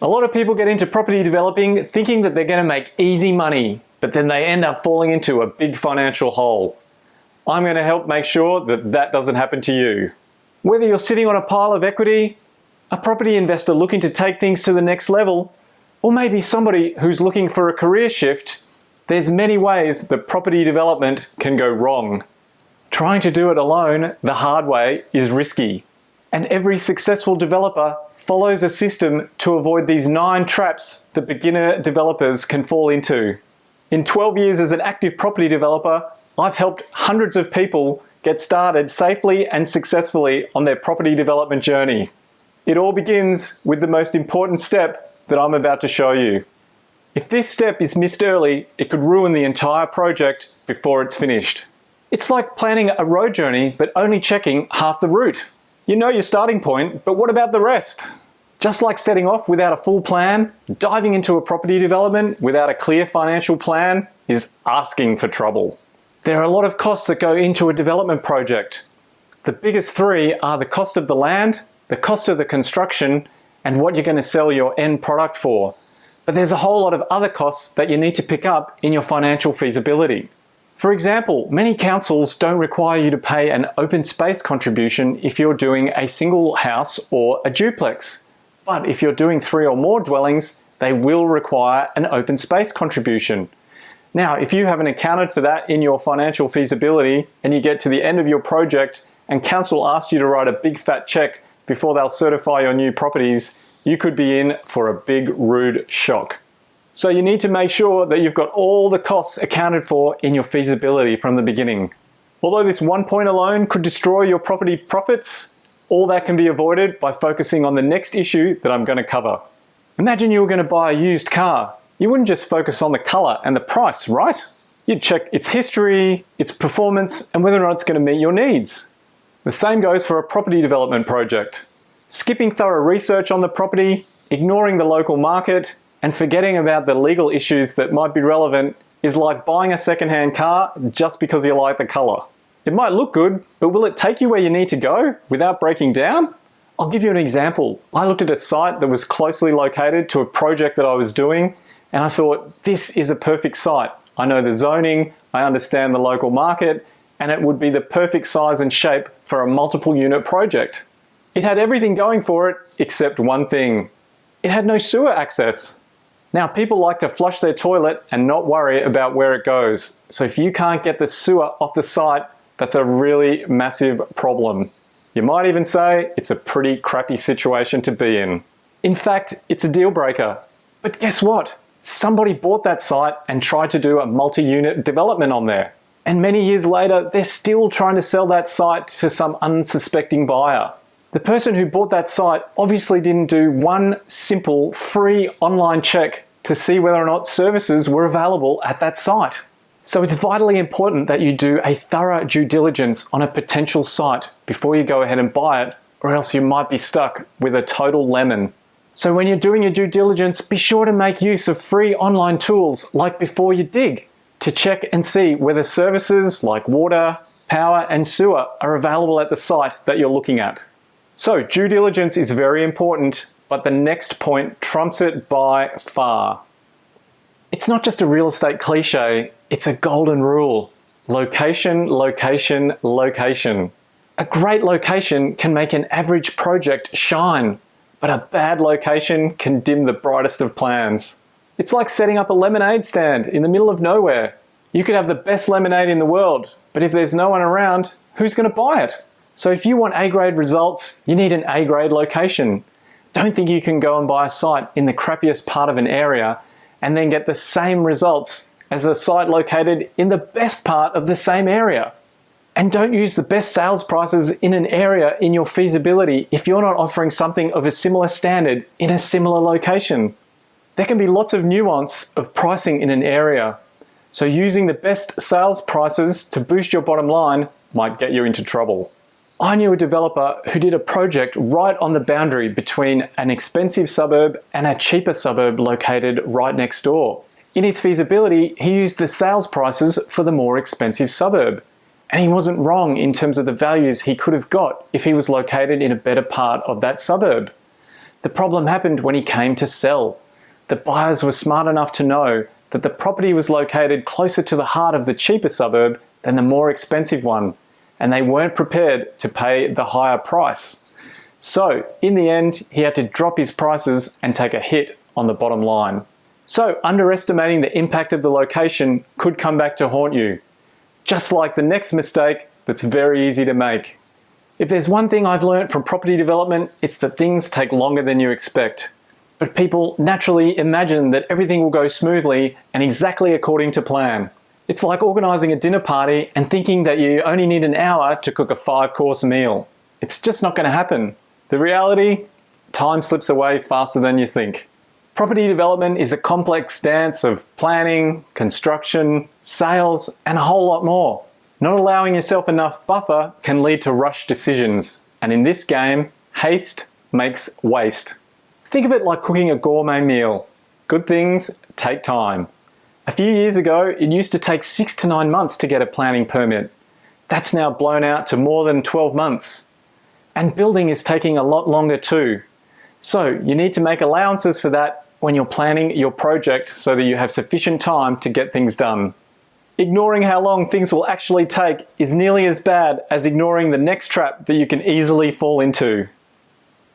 A lot of people get into property developing thinking that they're going to make easy money, but then they end up falling into a big financial hole. I'm going to help make sure that that doesn't happen to you. Whether you're sitting on a pile of equity, a property investor looking to take things to the next level, or maybe somebody who's looking for a career shift, there's many ways that property development can go wrong. Trying to do it alone the hard way is risky, and every successful developer follows a system to avoid these 9 traps that beginner developers can fall into. In 12 years as an active property developer, I've helped hundreds of people get started safely and successfully on their property development journey. It all begins with the most important step that I'm about to show you. If this step is missed early, it could ruin the entire project before it's finished. It's like planning a road journey but only checking half the route. You know your starting point, but what about the rest? Just like setting off without a full plan, diving into a property development without a clear financial plan is asking for trouble. There are a lot of costs that go into a development project. The biggest 3 are the cost of the land, the cost of the construction, and what you're going to sell your end product for. But there's a whole lot of other costs that you need to pick up in your financial feasibility. For example, many councils don't require you to pay an open space contribution if you're doing a single house or a duplex. But if you're doing 3 or more dwellings, they will require an open space contribution. Now, if you haven't accounted for that in your financial feasibility and you get to the end of your project and council asks you to write a big fat check before they'll certify your new properties, you could be in for a big rude shock. So you need to make sure that you've got all the costs accounted for in your feasibility from the beginning. Although this one point alone could destroy your property profits, all that can be avoided by focusing on the next issue that I'm going to cover. Imagine you were going to buy a used car. You wouldn't just focus on the color and the price, right? You'd check its history, its performance, and whether or not it's going to meet your needs. The same goes for a property development project. Skipping thorough research on the property, ignoring the local market, and forgetting about the legal issues that might be relevant is like buying a second-hand car just because you like the color. It might look good, but will it take you where you need to go without breaking down? I'll give you an example. I looked at a site that was closely located to a project that I was doing, and I thought, this is a perfect site. I know the zoning, I understand the local market, and it would be the perfect size and shape for a multiple unit project. It had everything going for it except one thing. It had no sewer access. Now, people like to flush their toilet and not worry about where it goes. So if you can't get the sewer off the site, that's a really massive problem. You might even say it's a pretty crappy situation to be in. In fact, it's a deal breaker. But guess what? Somebody bought that site and tried to do a multi-unit development on there. And many years later, they're still trying to sell that site to some unsuspecting buyer. The person who bought that site obviously didn't do one simple free online check to see whether or not services were available at that site. So it's vitally important that you do a thorough due diligence on a potential site before you go ahead and buy it, or else you might be stuck with a total lemon. So when you're doing your due diligence, be sure to make use of free online tools like Before You Dig to check and see whether services like water, power, and sewer are available at the site that you're looking at. So due diligence is very important, but the next point trumps it by far. It's not just a real estate cliche, it's a golden rule. Location, location, location. A great location can make an average project shine, but a bad location can dim the brightest of plans. It's like setting up a lemonade stand in the middle of nowhere. You could have the best lemonade in the world, but if there's no one around, who's going to buy it? So if you want A-grade results, you need an A-grade location. Don't think you can go and buy a site in the crappiest part of an area and then get the same results as a site located in the best part of the same area. And don't use the best sales prices in an area in your feasibility if you're not offering something of a similar standard in a similar location. There can be lots of nuance of pricing in an area. So using the best sales prices to boost your bottom line might get you into trouble. I knew a developer who did a project right on the boundary between an expensive suburb and a cheaper suburb located right next door. In his feasibility, he used the sales prices for the more expensive suburb. And he wasn't wrong in terms of the values he could have got if he was located in a better part of that suburb. The problem happened when he came to sell. The buyers were smart enough to know that the property was located closer to the heart of the cheaper suburb than the more expensive one, and they weren't prepared to pay the higher price. So, in the end, he had to drop his prices and take a hit on the bottom line. So, underestimating the impact of the location could come back to haunt you. Just like the next mistake that's very easy to make. If there's one thing I've learned from property development, it's that things take longer than you expect. But people naturally imagine that everything will go smoothly and exactly according to plan. It's like organising a dinner party and thinking that you only need an hour to cook a 5-course meal. It's just not going to happen. The reality? Time slips away faster than you think. Property development is a complex dance of planning, construction, sales, and a whole lot more. Not allowing yourself enough buffer can lead to rushed decisions. And in this game, haste makes waste. Think of it like cooking a gourmet meal. Good things take time. A few years ago, it used to take 6 to 9 months to get a planning permit. That's now blown out to more than 12 months. And building is taking a lot longer too. So you need to make allowances for that when you're planning your project so that you have sufficient time to get things done. Ignoring how long things will actually take is nearly as bad as ignoring the next trap that you can easily fall into.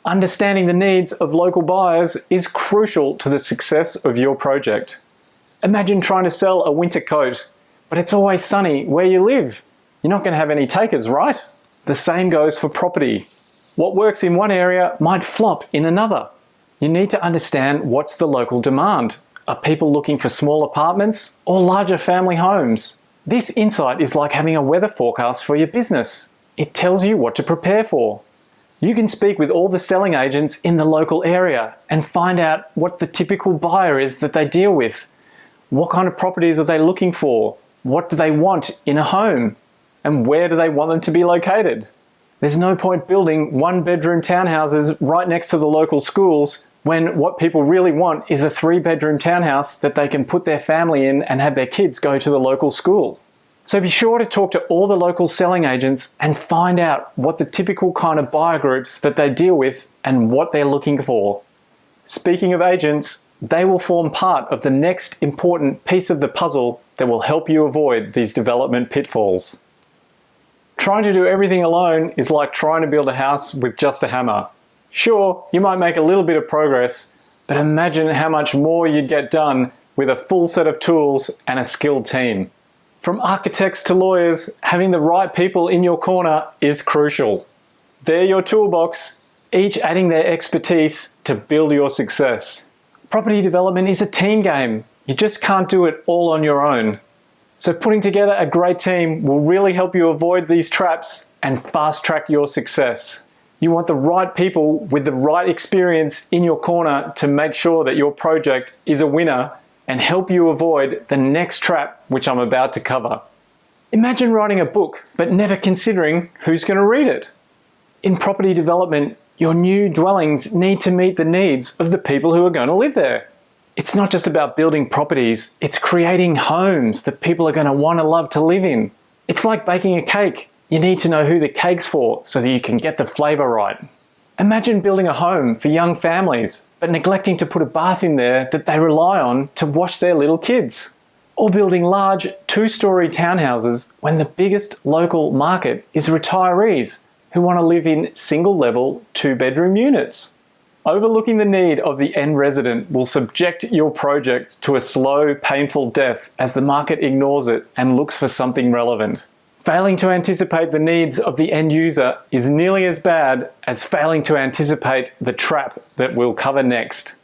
Understanding the needs of local buyers is crucial to the success of your project. Imagine trying to sell a winter coat, but it's always sunny where you live. You're not going to have any takers, right? The same goes for property. What works in one area might flop in another. You need to understand what's the local demand. Are people looking for small apartments or larger family homes? This insight is like having a weather forecast for your business. It tells you what to prepare for. You can speak with all the selling agents in the local area and find out what the typical buyer is that they deal with. What kind of properties are they looking for? What do they want in a home? And where do they want them to be located? There's no point building 1-bedroom townhouses right next to the local schools when what people really want is a 3-bedroom townhouse that they can put their family in and have their kids go to the local school. So be sure to talk to all the local selling agents and find out what the typical kind of buyer groups that they deal with and what they're looking for. Speaking of agents, they will form part of the next important piece of the puzzle that will help you avoid these development pitfalls. Trying to do everything alone is like trying to build a house with just a hammer. Sure, you might make a little bit of progress, but imagine how much more you'd get done with a full set of tools and a skilled team. From architects to lawyers, having the right people in your corner is crucial. They're your toolbox, each adding their expertise to build your success. Property development is a team game. You just can't do it all on your own. So putting together a great team will really help you avoid these traps and fast track your success. You want the right people with the right experience in your corner to make sure that your project is a winner and help you avoid the next trap which I'm about to cover. Imagine writing a book but never considering who's going to read it. In property development, your new dwellings need to meet the needs of the people who are going to live there. It's not just about building properties, it's creating homes that people are going to want to love to live in. It's like baking a cake. You need to know who the cake's for so that you can get the flavour right. Imagine building a home for young families, but neglecting to put a bath in there that they rely on to wash their little kids. Or building large 2-story townhouses when the biggest local market is retirees who want to live in single-level 2-bedroom units. Overlooking the need of the end resident will subject your project to a slow, painful death as the market ignores it and looks for something relevant. Failing to anticipate the needs of the end user is nearly as bad as failing to anticipate the trap that we'll cover next.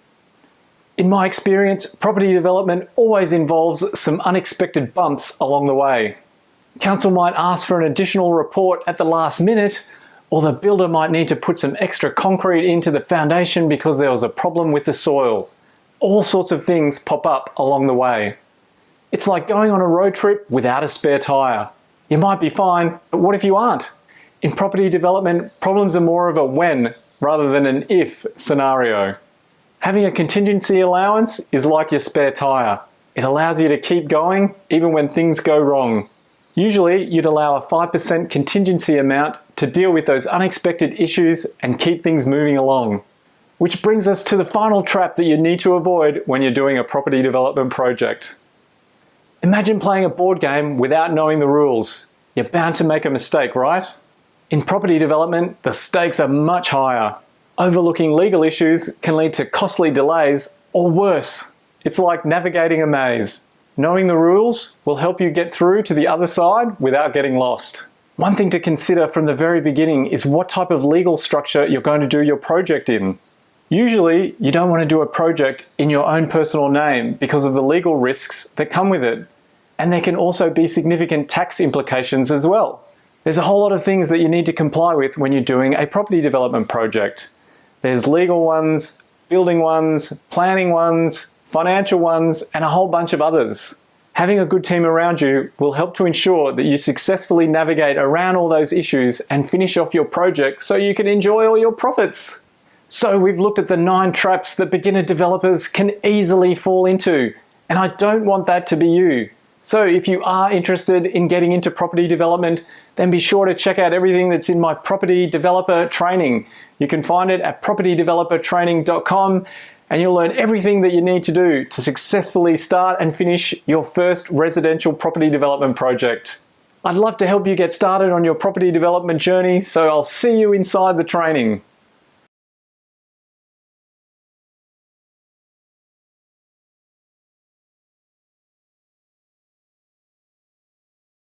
In my experience, property development always involves some unexpected bumps along the way. Council might ask for an additional report at the last minute, or the builder might need to put some extra concrete into the foundation because there was a problem with the soil. All sorts of things pop up along the way. It's like going on a road trip without a spare tyre. You might be fine, but what if you aren't? In property development, problems are more of a when rather than an if scenario. Having a contingency allowance is like your spare tyre. It allows you to keep going even when things go wrong. Usually, you'd allow a 5% contingency amount to deal with those unexpected issues and keep things moving along. Which brings us to the final trap that you need to avoid when you're doing a property development project. Imagine playing a board game without knowing the rules. You're bound to make a mistake, right? In property development, the stakes are much higher. Overlooking legal issues can lead to costly delays, or worse. It's like navigating a maze. Knowing the rules will help you get through to the other side without getting lost. One thing to consider from the very beginning is what type of legal structure you're going to do your project in. Usually, you don't want to do a project in your own personal name because of the legal risks that come with it. And there can also be significant tax implications as well. There's a whole lot of things that you need to comply with when you're doing a property development project. There's legal ones, building ones, planning ones, financial ones, and a whole bunch of others. Having a good team around you will help to ensure that you successfully navigate around all those issues and finish off your project so you can enjoy all your profits. So we've looked at the 9 traps that beginner developers can easily fall into, and I don't want that to be you. So if you are interested in getting into property development, then be sure to check out everything that's in my property developer training. You can find it at propertydevelopertraining.com, and you'll learn everything that you need to do to successfully start and finish your first residential property development project. I'd love to help you get started on your property development journey, so I'll see you inside the training.